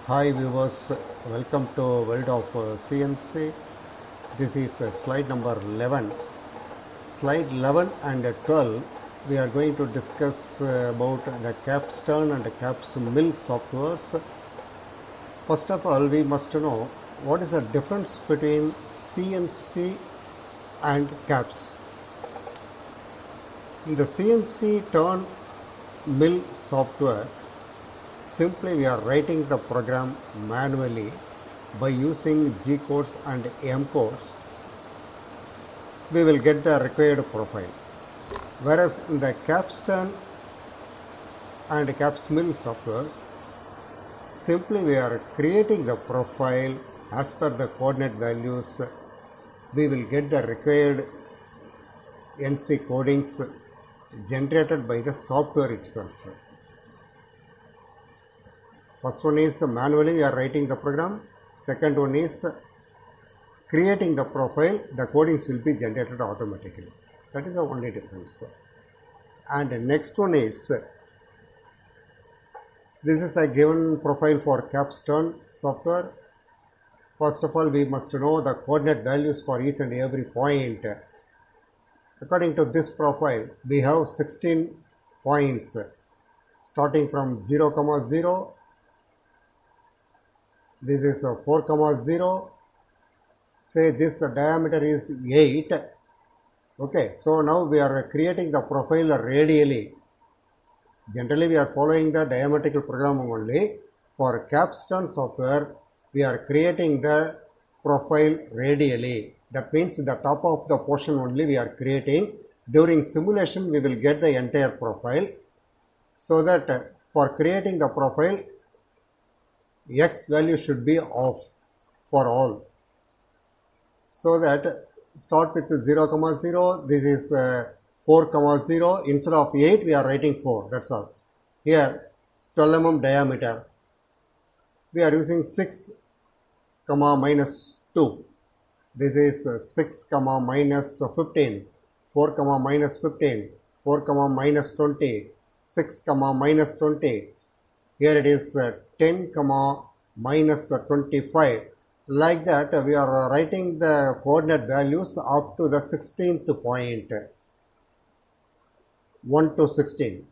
Hi viewers, welcome to World of CNC. This is slide number 11. Slide 11 and 12 we are going to discuss about the capstone and caps mill softwares. First of all, we must know what is the difference between CNC and caps. In the CNC turn mill software, simply we are writing the program manually by using G codes and M codes. We will get the required profile. Whereas in the capstone and caps mill software, simply we are creating the profile as per the coordinate values. We will get the required NC codings generated by the software itself. First one is manually we are writing the program. Second one is creating the profile. The codings will be generated automatically. That is the only difference. And the next one is, this is the given profile for capstone software. First of all, we must know the coordinate values for each and every point. According to this profile, we have 16 points starting from 0, 0. This is 4, 0. Say this diameter is 8. Okay, so now we are creating the profile radially. Generally, we are following the diametrical programming only. For capstone software, we are creating the profile radially. That means the top of the portion only we are creating. During simulation, we will get the entire profile. So that for creating the profile, X value should be off for all. So that start with 0, 0. This is 4, 0. Instead of 8, we are writing 4. That's all. Here 12 mm diameter. We are using 6, minus 2. This is 6, minus 15. 4, minus 15. 4, minus 20. 6, minus 20. Here it is 10, minus 25. Like that, we are writing the coordinate values up to the 16th point. 1 to 16.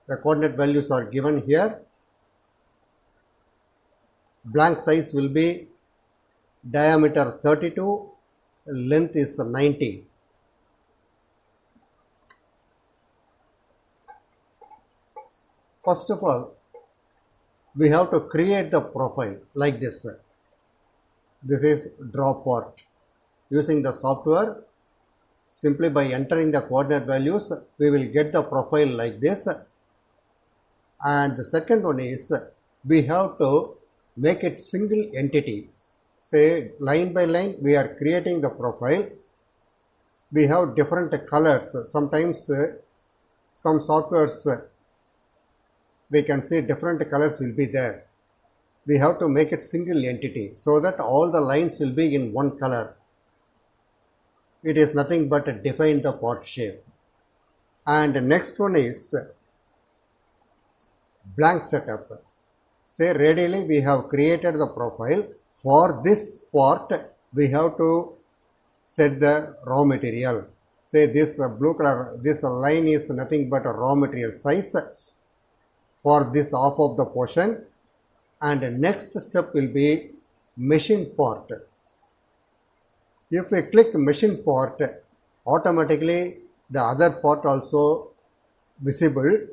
The coordinate values are given here. Blank size will be diameter 32, length is 90. First of all, we have to create the profile like this. This is draw part. Using the software, simply by entering the coordinate values, we will get the profile like this. And the second one is, we have to make it single entity. Say line by line, we are creating the profile. We have different colors. Sometimes some softwares, we can see different colors will be there. We have to make it single entity so that all the lines will be in one color. It is nothing but define the part shape. And the next one is blank setup. Say radially we have created the profile. For this part, we have to set the raw material. Say this blue color, this line is nothing but a raw material size for this half of the portion. And the next step will be machine part. If we click machine part, automatically the other part also visible.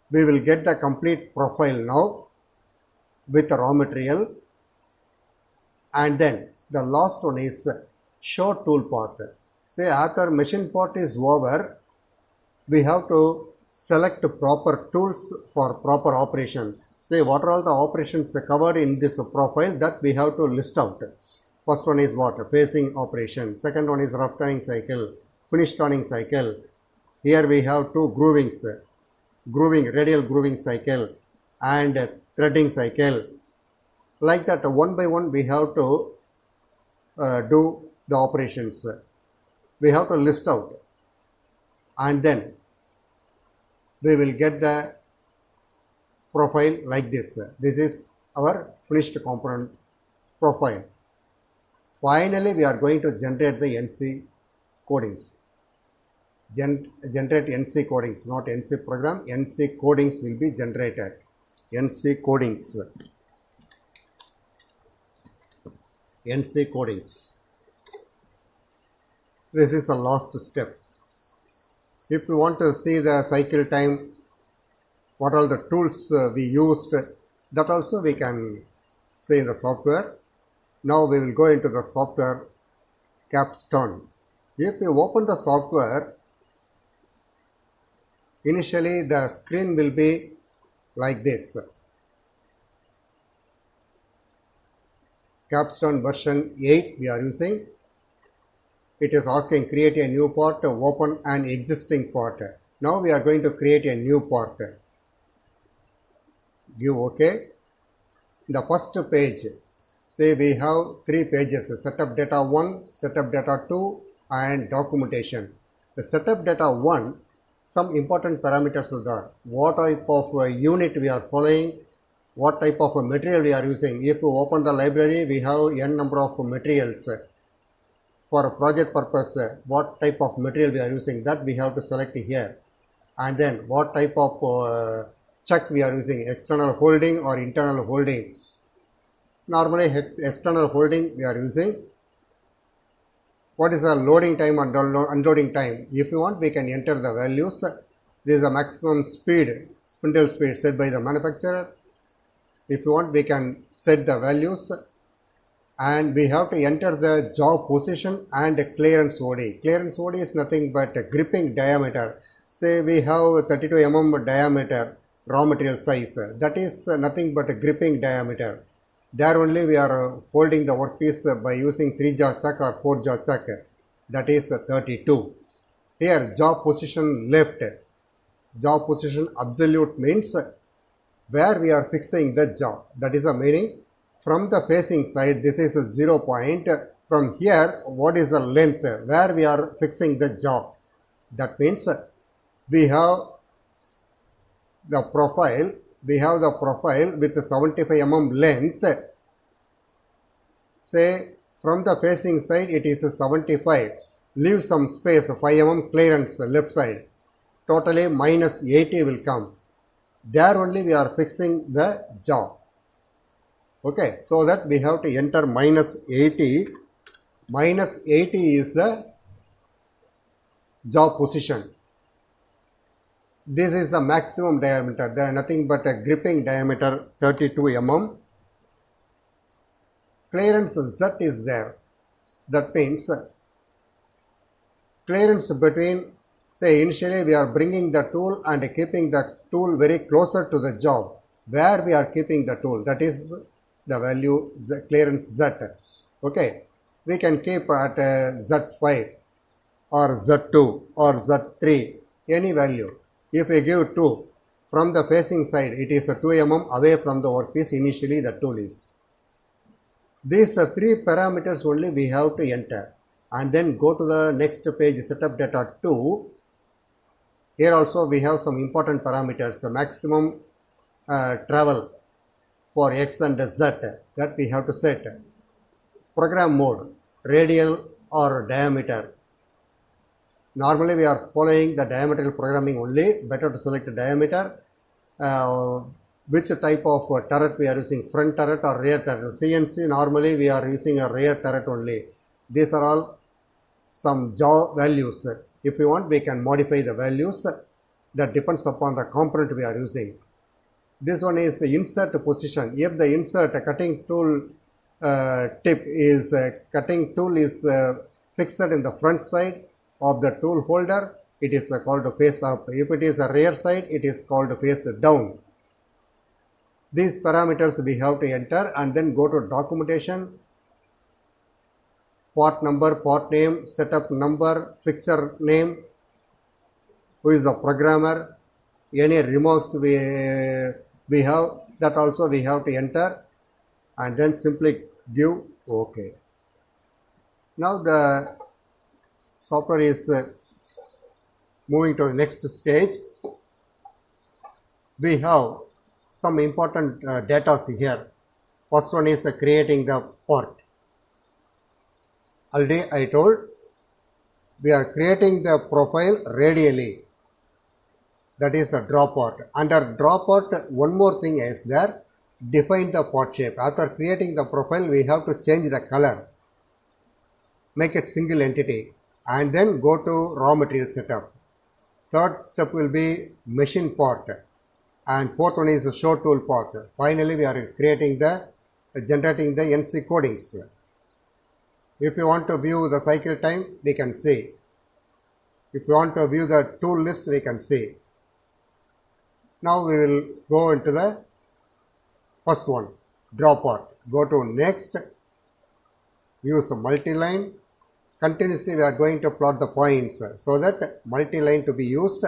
We will get the complete profile now with the raw material. And then the last one is show tool part. Say after machine part is over, we have to select proper tools for proper operation. Say what are all the operations covered in this profile that we have to list out. First one is what? Facing operation. Second one is rough turning cycle, finish turning cycle. Here we have two groovings, radial grooving cycle and threading cycle. Like that, one by one we have to do the operations. We have to list out, and then we will get the profile like this. This is our finished component profile. Finally, we are going to generate the NC codings. Generate NC codings, not NC program. NC codings will be generated. NC codings. NC codings. This is the last step. If you want to see the cycle time, what are the tools we used, that also we can see in the software. Now we will go into the software Capstone. If you open the software, initially the screen will be like this. Capstone version 8 we are using. It is asking create a new part, open an existing part. Now we are going to create a new part. Give OK. The first page, say we have 3 pages, setup data 1, setup data 2 and documentation. The setup data 1, some important parameters are there. What type of unit we are following, what type of material we are using. If you open the library, we have n number of materials. For a project purpose, what type of material we are using, that we have to select here. And then what type of check we are using, external holding or internal holding. Normally external holding we are using. What is the loading time and unloading time? If you want, we can enter the values. This is the maximum speed, spindle speed set by the manufacturer. If you want, we can set the values. And we have to enter the job position and clearance OD. Clearance OD is nothing but a gripping diameter. Say we have 32 mm diameter raw material size. That is nothing but a gripping diameter. There only we are holding the workpiece by using 3-jaw chuck or 4-jaw chuck. That is 32. Here job position left. Job position absolute means where we are fixing the jaw. That is the meaning. From the facing side, this is a 0 point. From here, what is the length where we are fixing the jaw? That means we have the profile. We have the profile with 75 mm length. Say from the facing side, it is 75. Leave some space, 5 mm clearance left side. Totally minus 80 will come. There only we are fixing the jaw. Okay, so that we have to enter minus 80. Minus 80 is the jaw position. This is the maximum diameter. There is nothing but a gripping diameter 32 mm. Clearance Z is there. That means clearance between, say initially we are bringing the tool and keeping the tool very closer to the job. Where we are keeping the tool, that is the value Z, clearance Z. Okay, we can keep at Z5 or Z2 or Z3, any value. If we give 2, from the facing side it is 2 mm away from the workpiece, initially the tool is. These 3 parameters only we have to enter, and then go to the next page, setup data 2. Here also we have some important parameters, maximum travel for X and Z, that we have to set. Program mode, radial or diameter. Normally we are following the diameter programming only. Better to select the diameter. Which type of turret we are using, front turret or rear turret. CNC normally we are using a rear turret only. These are all some jaw values. If you want, we can modify the values. That depends upon the component we are using. This one is insert position. If the insert cutting tool tip is cutting tool is fixed in the front side of the tool holder, it is called face up. If it is a rear side, it is called face down. These parameters we have to enter, and then go to documentation, part number, part name, setup number, fixture name, who is the programmer, any remarks we have, that also we have to enter, and then simply give OK. Now the software is moving to the next stage. We have some important data here. First one is creating the part. Already I told we are creating the profile radially. That is a draw part. Under draw part, one more thing is there. Define the part shape. After creating the profile, we have to change the color. Make it single entity and then go to raw material setup. Third step will be machine part and fourth one is the show tool path. Finally, we are generating the NC codings. If you want to view the cycle time, we can see. If you want to view the tool list, we can see. Now we will go into the first one, draw part. Go to next, use multi-line. Continuously we are going to plot the points so that multi-line to be used.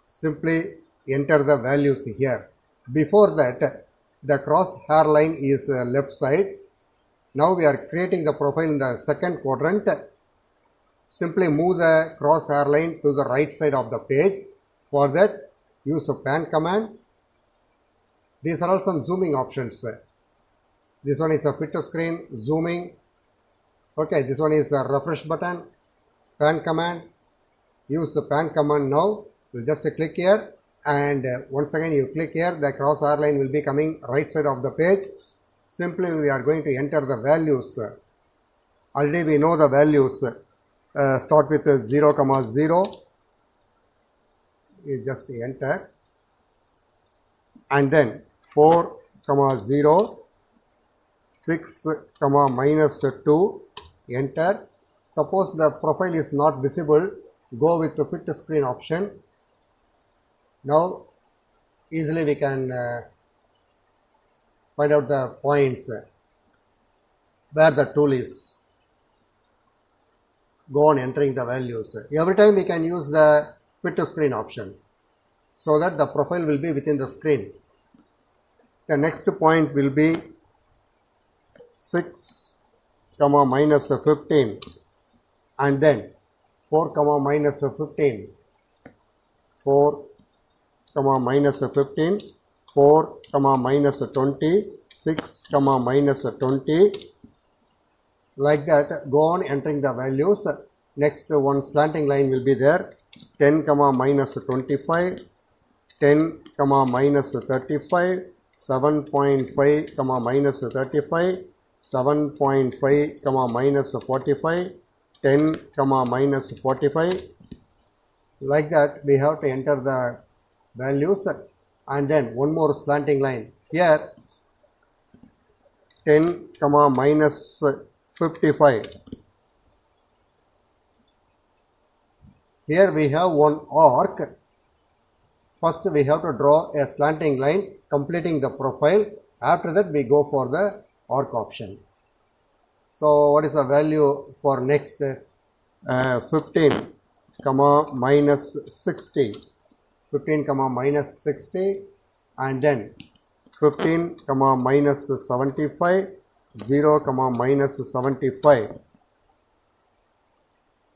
Simply enter the values here. Before that, the cross hair line is left side. Now we are creating the profile in the second quadrant. Simply move the cross hair line to the right side of the page. For that, use a pan command. These are all some zooming options. This one is a fit to screen, zooming. Okay, this one is a refresh button, pan command. Use the pan command now. You just click here and once again you click here, the cross hair line will be coming right side of the page. Simply we are going to enter the values. Already we know the values. Start with 0, 0. You just enter and then 4, 0, 6, minus 2. Enter. Suppose the profile is not visible, go with the fit to screen option. Now easily we can find out the points where the tool is. Go on entering the values. Every time we can use the fit to screen option so that the profile will be within the screen. The next point will be 6, minus 15 and then 4, minus 15, 4, minus 15, 4, minus 20, 6, minus 20. Like that, go on entering the values. Next one slanting line will be there. 10, minus 25, 10, minus 35, 7.5, minus 35, 7.5, minus 45, 10, minus 45. Like that, we have to enter the values and then one more slanting line. Here, 10, minus 55. Here we have one arc. First we have to draw a slanting line completing the profile. After that we go for the arc option. So what is the value for next 15, minus 60. 15, minus 60 and then 15, minus 75, 0, minus 75.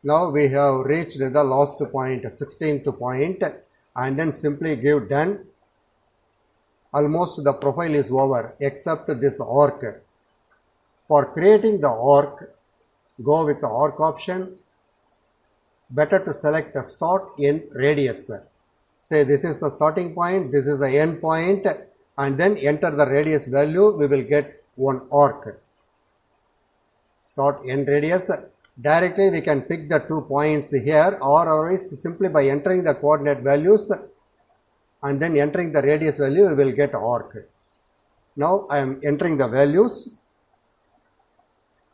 Now we have reached the last point, 16th point, and then simply give done. Almost the profile is over except this arc. For creating the arc, go with the arc option. Better to select a start end radius. Say this is the starting point, this is the end point, and then enter the radius value, we will get one arc. Start end radius. Directly we can pick the 2 points here, or otherwise simply by entering the coordinate values and then entering the radius value, we will get arc. Now I am entering the values.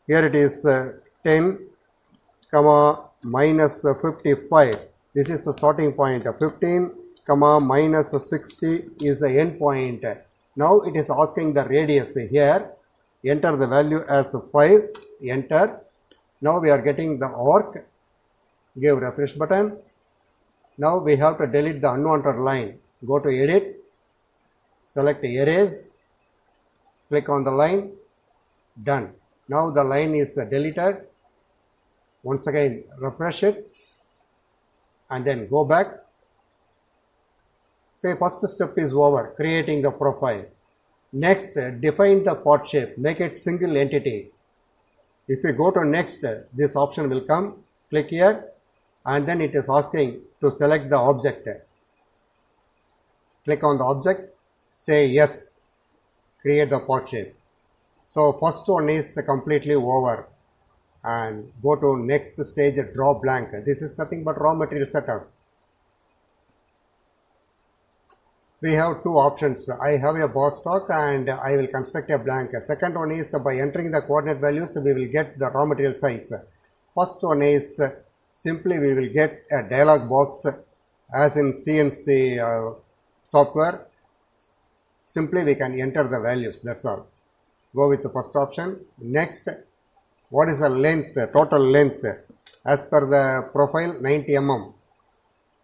Here it is 10, minus 55. This is the starting point. 15, minus 60 is the end point. Now it is asking the radius here. Enter the value as 5. Enter. Now we are getting the arc. Give refresh button. Now we have to delete the unwanted line. Go to edit. Select erase. Click on the line. Done. Now the line is deleted. Once again refresh it and then go back. Say first step is over, creating the profile. Next, define the part shape, make it single entity. If you go to next, this option will come, click here, and then it is asking to select the object. Click on the object, say yes, create the part shape. So first one is completely over, and go to next stage, draw blank. This is nothing but raw material setup. We have two options. I have a bar stock and I will construct a blank. Second one is by entering the coordinate values, we will get the raw material size. First one is simply we will get a dialog box as in CNC software. Simply we can enter the values, that's all. Go with the first option. Next, what is the length, total length? As per the profile, 90 mm.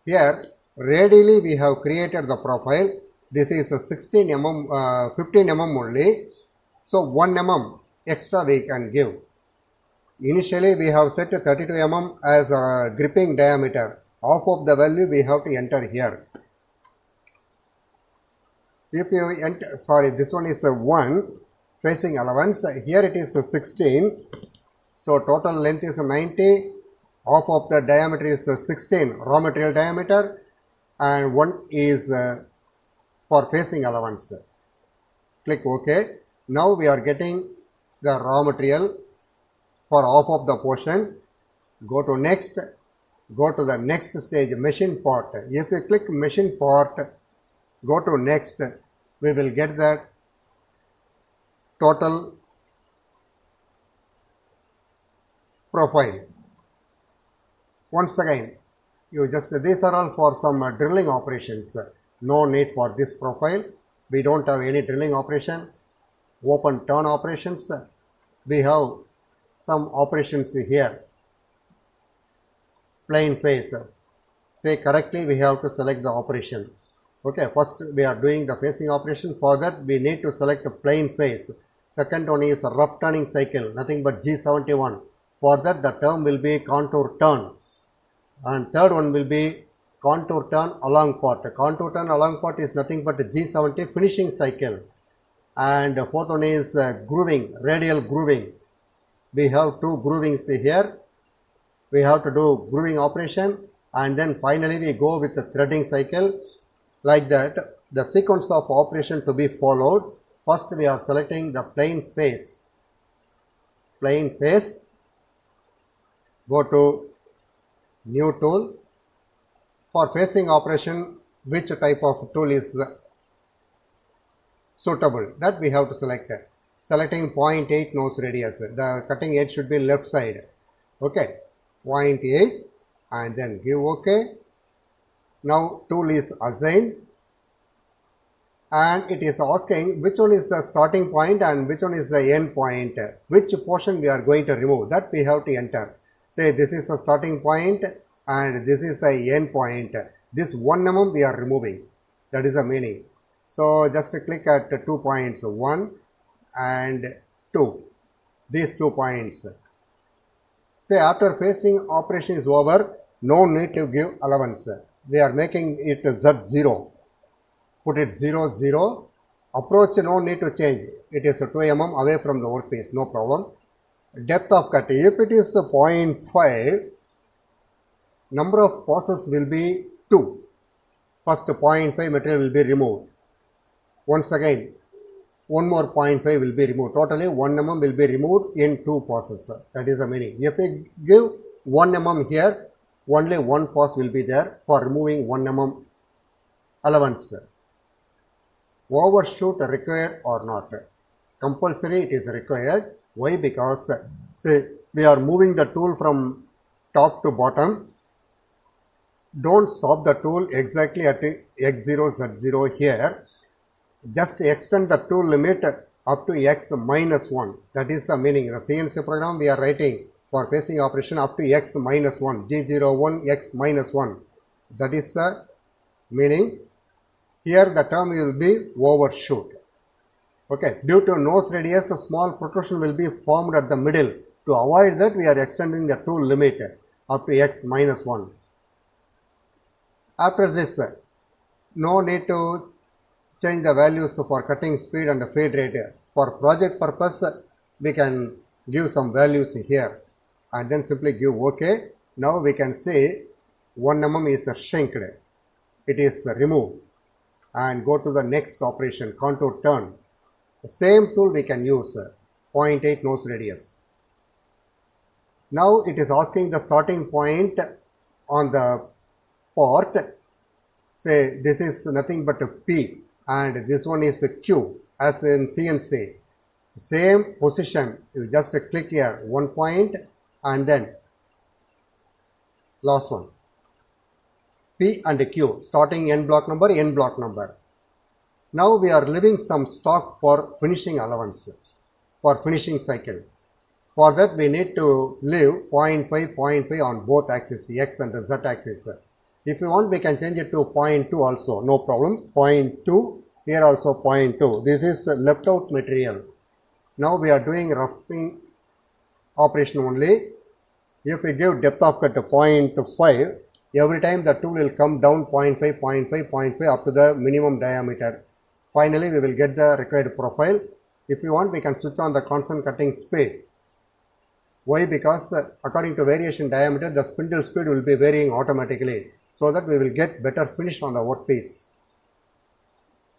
Here, radially we have created the profile. This is a 16 mm, 15 mm only. So 1 mm extra we can give. Initially we have set 32 mm as a gripping diameter. Half of the value we have to enter here. If you enter, sorry, this one is a 1 facing allowance. Here it is a 16. So total length is 90. Half of the diameter is 16 raw material diameter, and 1 is for facing allowance. Click OK. Now we are getting the raw material for half of the portion. Go to next. Go to the next stage, machine part. If you click machine part, go to next, we will get that total profile. Once again, these are all for some drilling operations. No need for this profile. We don't have any drilling operation. Open turn operations. We have some operations here. Plane face. Say correctly, we have to select the operation. Okay, first we are doing the facing operation. For that we need to select a plane face. Second one is a rough turning cycle, nothing but G71. For that the term will be contour turn. And third one will be contour turn along part. Contour turn along part is nothing but G70 finishing cycle. And fourth one is grooving, radial grooving. We have two groovings here. We have to do grooving operation, and then finally we go with the threading cycle. Like that, the sequence of operation to be followed. First we are selecting the plane face. Plane face. Go to new tool. For facing operation, which type of tool is suitable, that we have to select. Selecting 0.8 nose radius. The cutting edge should be left side. Okay, 0.8, and then give OK. Now tool is assigned, and it is asking which one is the starting point and which one is the end point, which portion we are going to remove, that we have to enter. Say this is the starting point and this is the end point. This 1 mm we are removing, that is the meaning. So just click at 2 points, 1 and 2, these 2 points. Say after facing operation is over, no need to give allowance. We are making it Z0. Put it 0, 0. Approach, no need to change. It is 2 mm away from the workpiece, no problem. Depth of cut, if it is 0.5, number of passes will be 2. First 0.5 material will be removed. Once again, one more 0.5 will be removed. Totally 1 mm will be removed in 2 passes. That is the meaning. If we give 1 mm here, only 1 pass will be there for removing 1 mm allowance. Overshoot required or not? Compulsory, it is required. Why? Because say we are moving the tool from top to bottom. Don't stop the tool exactly at x0, z0 here. Just extend the tool limit up to x minus 1. That is the meaning. The CNC program we are writing for facing operation up to x minus 1, G01, x minus 1. That is the meaning. Here the term will be overshoot. Okay, due to nose radius, a small protrusion will be formed at the middle. To avoid that, we are extending the tool limit up to x minus 1. After this, no need to change the values for cutting speed and feed rate. For project purpose, we can give some values here and then simply give OK. Now we can say 1 mm is shrinked, it is removed, and go to the next operation, contour turn. The same tool we can use, 0.8 nose radius. Now it is asking the starting point on the part. Say this is nothing but a P and this one is a Q as in CNC. Same position, you just click here, 1 point and then last one. P and Q, starting end block number, end block number. Now we are leaving some stock for finishing allowance, for finishing cycle. For that we need to leave 0.5, 0.5 on both axes, X and Z axis. If you want, we can change it to 0.2 also, no problem. 0.2, here also 0.2. This is left out material. Now we are doing roughing operation only. If we give depth of cut to 0.5, every time the tool will come down 0.5, 0.5, 0.5 up to the minimum diameter. Finally, we will get the required profile. If you want, we can switch on the constant cutting speed. Why? Because according to variation diameter, the spindle speed will be varying automatically, so that we will get better finish on the workpiece.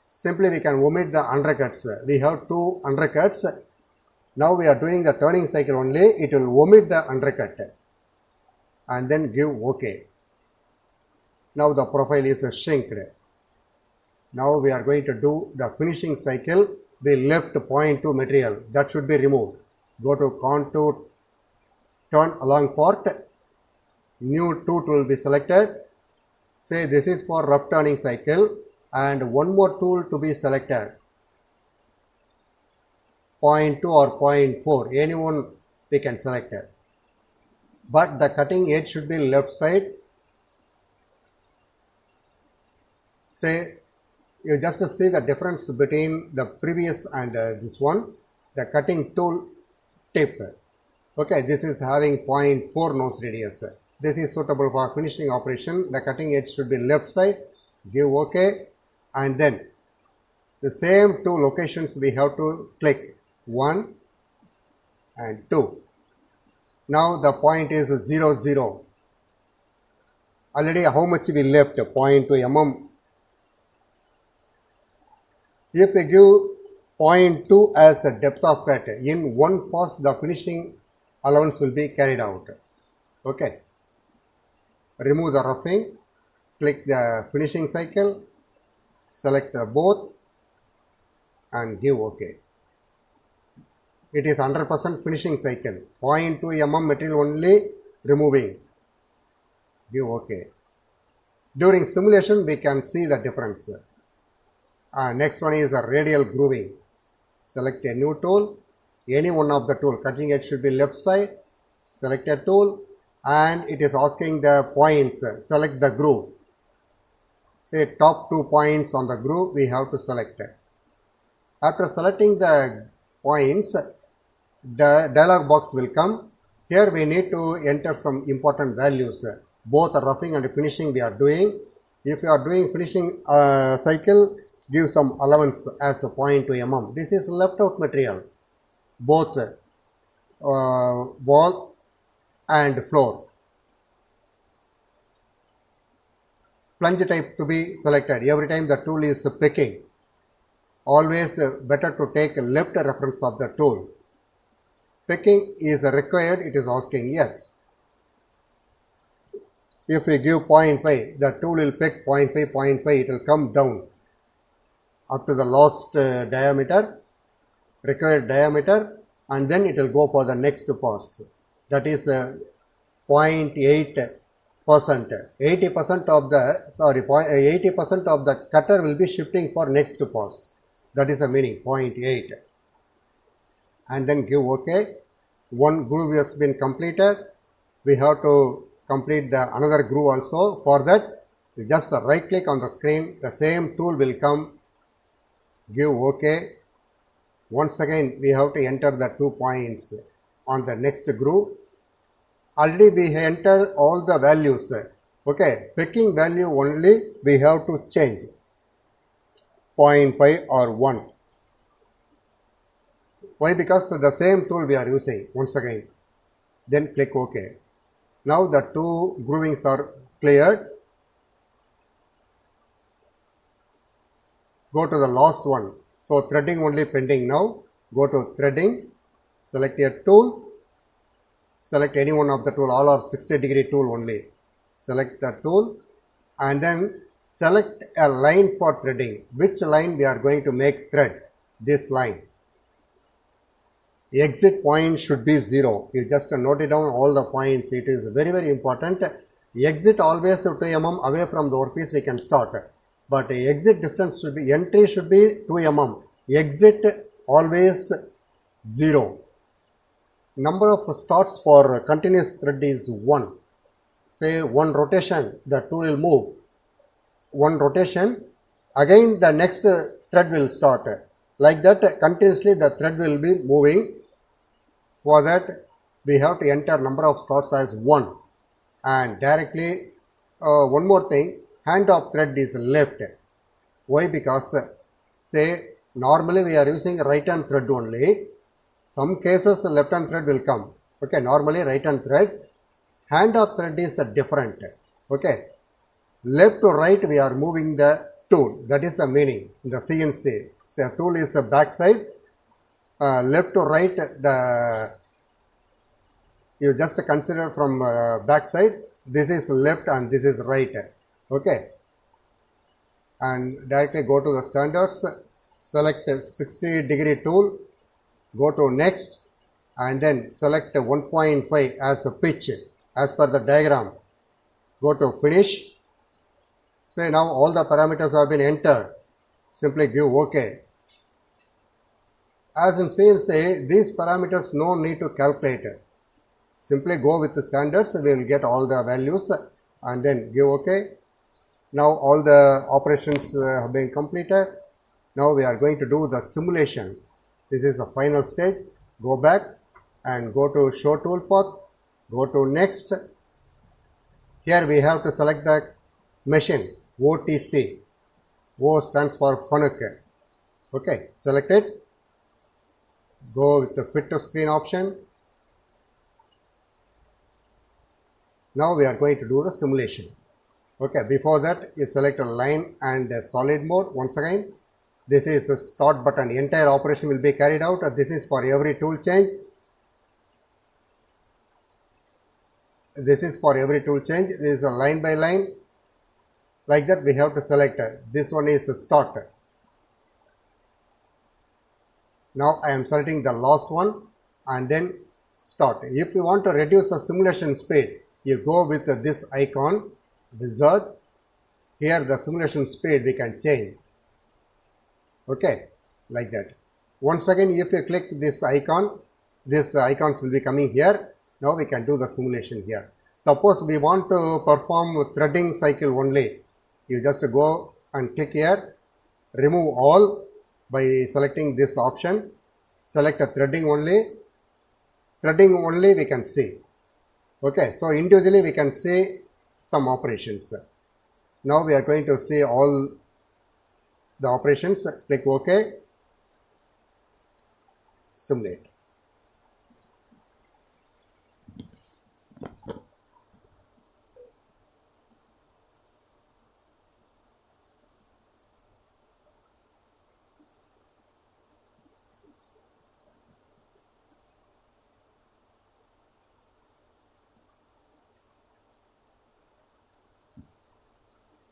Simply we can omit the undercuts. We have 2 undercuts. Now we are doing the turning cycle only. It will omit the undercut and then give OK. Now the profile is shrinked. Now we are going to do the finishing cycle. We left 0.2 material, that should be removed. Go to contour turn along part. New tool will be selected. Say this is for rough turning cycle and one more tool to be selected. 0.2 or 0.4, anyone we can select it. But the cutting edge should be left side. Say you just see the difference between the previous and this one. The cutting tool tip. Okay, this is having 0.4 nose radius. This is suitable for finishing operation. The cutting edge should be left side. Give OK. And then the same 2 locations we have to click, 1 and 2. Now the point is 0, 0. Already how much we left? 0.2 mm. If we give 0.2 as a depth of cut, in one pass the finishing allowance will be carried out. Okay. Remove the roughing, click the finishing cycle, select both and give OK. It is 100% finishing cycle. 0.2 mm material only removing. Give OK. During simulation we can see the difference. Next one is a radial grooving. Select a new tool, any one of the tool. Cutting edge should be left side. Select a tool and it is asking the points. Select the groove. Say top 2 points on the groove we have to select. After selecting the points, the dialog box will come. Here we need to enter some important values. Both roughing and finishing we are doing. If you are doing finishing cycle, give some allowance as a 0.2 mm. This is left out material, both wall and floor. Plunge type to be selected every time the tool is picking. Always better to take left reference of the tool. Picking is required, it is asking yes. If we give 0.5, the tool will pick 0.5, 0.5, it will come down up to the last diameter, required diameter, and then it will go for the next pass. That is 0.8%. 80% of the cutter will be shifting for next pass. That is the meaning, 0.8. And then give OK. One groove has been completed. We have to complete the another groove also. For that, you just right click on the screen. The same tool will come. Give OK. Once again, we have to enter the 2 points on the next groove. Already we entered all the values. Okay, picking value only we have to change. 0.5 or 1. Why? Because the same tool we are using once again. Then click OK. Now the two groovings are cleared. Go to the last one. So threading only pending now. Go to threading, select a tool, select any one of the tool, all are 60-degree tool only. Select the tool and then select a line for threading. Which line we are going to make thread? This line. Exit point should be 0. You just note it down all the points. It is very, very important. Exit always 2 mm away from the workpiece we can start. But exit distance should be, entry should be 2 mm. Exit always 0. Number of starts for continuous thread is 1. Say 1 rotation, the tool will move. 1 rotation, again the next thread will start. Like that continuously the thread will be moving. For that we have to enter number of starts as 1. And directly one more thing, hand of thread is left. Why? Because say normally we are using right hand thread only. Some cases left hand thread will come. Okay, normally right hand thread. Hand of thread is different. Okay, left to right we are moving the tool. That is the meaning in the CNC. So tool is back side. Left to right, the you just consider from back side. This is left and this is right. Okay, and directly go to the standards, select 60-degree tool, go to next and then select 1.5 as a pitch as per the diagram. Go to finish. Say now all the parameters have been entered. Simply give OK. As in CNC, these parameters no need to calculate. Simply go with the standards, we will get all the values and then give OK. Now all the operations have been completed. Now we are going to do the simulation. This is the final stage. Go back and go to show tool path. Go to next. Here we have to select the machine, OTC. O stands for Fanuc. Okay, select it. Go with the fit to screen option. Now we are going to do the simulation. Okay, before that you select a line and a solid mode. Once again, this is the start button. Entire operation will be carried out. This is for every tool change. This is for every tool change. This is a line by line. Like that we have to select. This one is start. Now I am selecting the last one and then start. If you want to reduce the simulation speed, you go with this icon, wizard. Here the simulation speed we can change. Okay, like that. Once again, if you click this icon, these icons will be coming here. Now we can do the simulation here. Suppose we want to perform threading cycle only. You just go and click here, remove all by selecting this option. Select a threading only. Threading only we can see. Okay, so individually we can see some operations. Now we are going to see all the operations. Click OK. Simulate.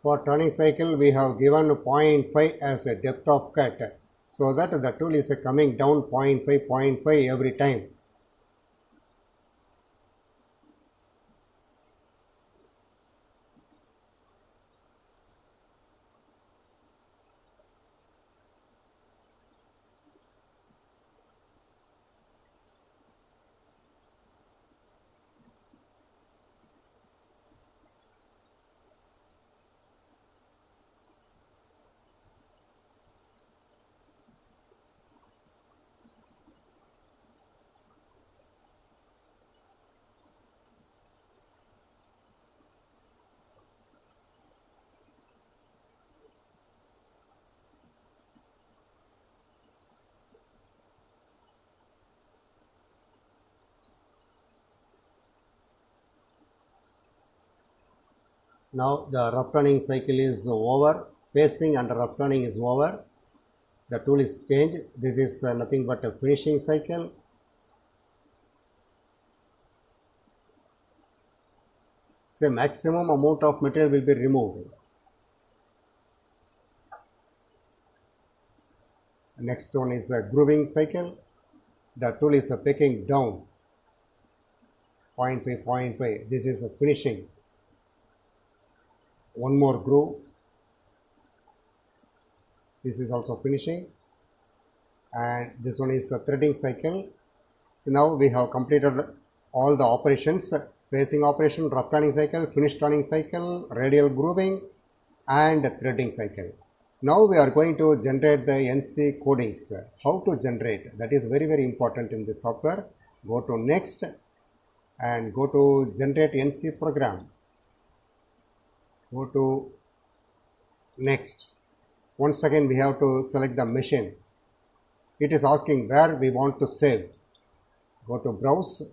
For turning cycle, we have given 0.5 as a depth of cut, so that the tool is coming down 0.5 every time. Now the rough turning cycle is over, pacing and rough turning is over. The tool is changed. This is nothing but a finishing cycle. Say maximum amount of material will be removed. Next one is a grooving cycle. The tool is picking down 0.5, 0.5. This is a finishing. One more groove. This is also finishing. And this one is a threading cycle. So now we have completed all the operations: pacing operation, rough turning cycle, finish turning cycle, radial grooving, and threading cycle. Now we are going to generate the NC codings. How to generate? That is very, very important in this software. Go to next and go to generate NC program. Go to next. Once again we have to select the machine. It is asking where we want to save. Go to browse.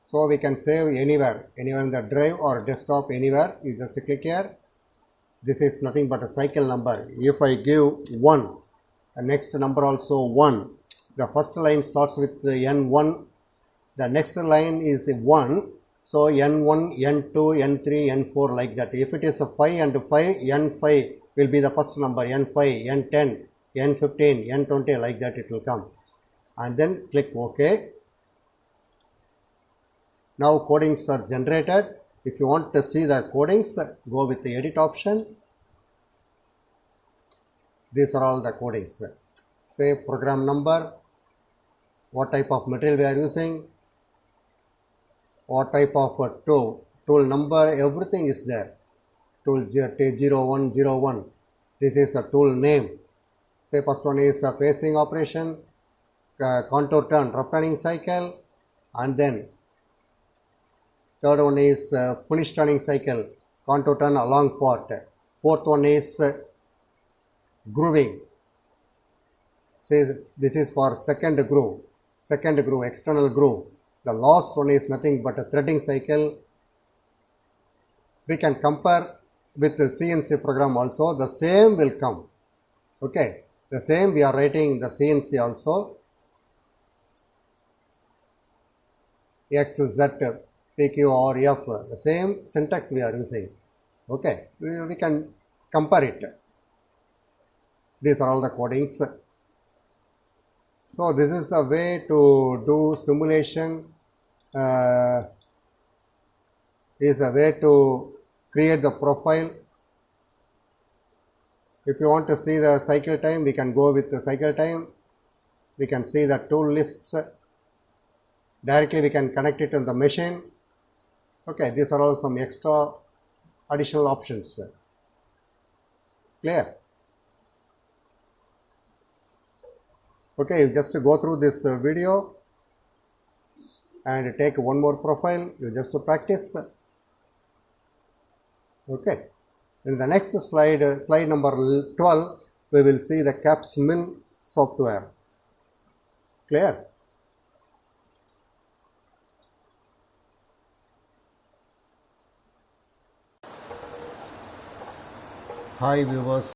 So we can save anywhere in the drive or desktop, anywhere. You just click here. This is nothing but a cycle number. If I give 1, the next number also 1. The first line starts with the N1. The next line is 1. So N1, N2, N3, N4 like that. If it is a 5 and 5, N5 will be the first number. N5, N10, N15, N20 like that it will come. And then click OK. Now codings are generated. If you want to see the codings, go with the edit option. These are all the codings. Say program number, what type of material we are using, what type of tool number, everything is there. Tool 0101. This is a tool name. Say first one is a pacing operation, contour turn, rough turning cycle, and then third one is finish turning cycle, contour turn along part. Fourth one is grooving. Say this is for second groove, external groove. The last one is nothing but a threading cycle. We can compare with the CNC program also. The same will come. Okay, the same we are writing the CNC also. X, Z, PQ or F, the same syntax we are using. Okay, we can compare it. These are all the codings. So this is the way to do simulation. Is a way to create the profile. If you want to see the cycle time, we can go with the cycle time. We can see the tool lists. Directly we can connect it to the machine. Okay, these are all some extra additional options. Clear? Okay, you just go through this video and take one more profile. You just practice. Okay. In the next slide, slide number 12, we will see the CAPS mill software. Clear? Hi viewers,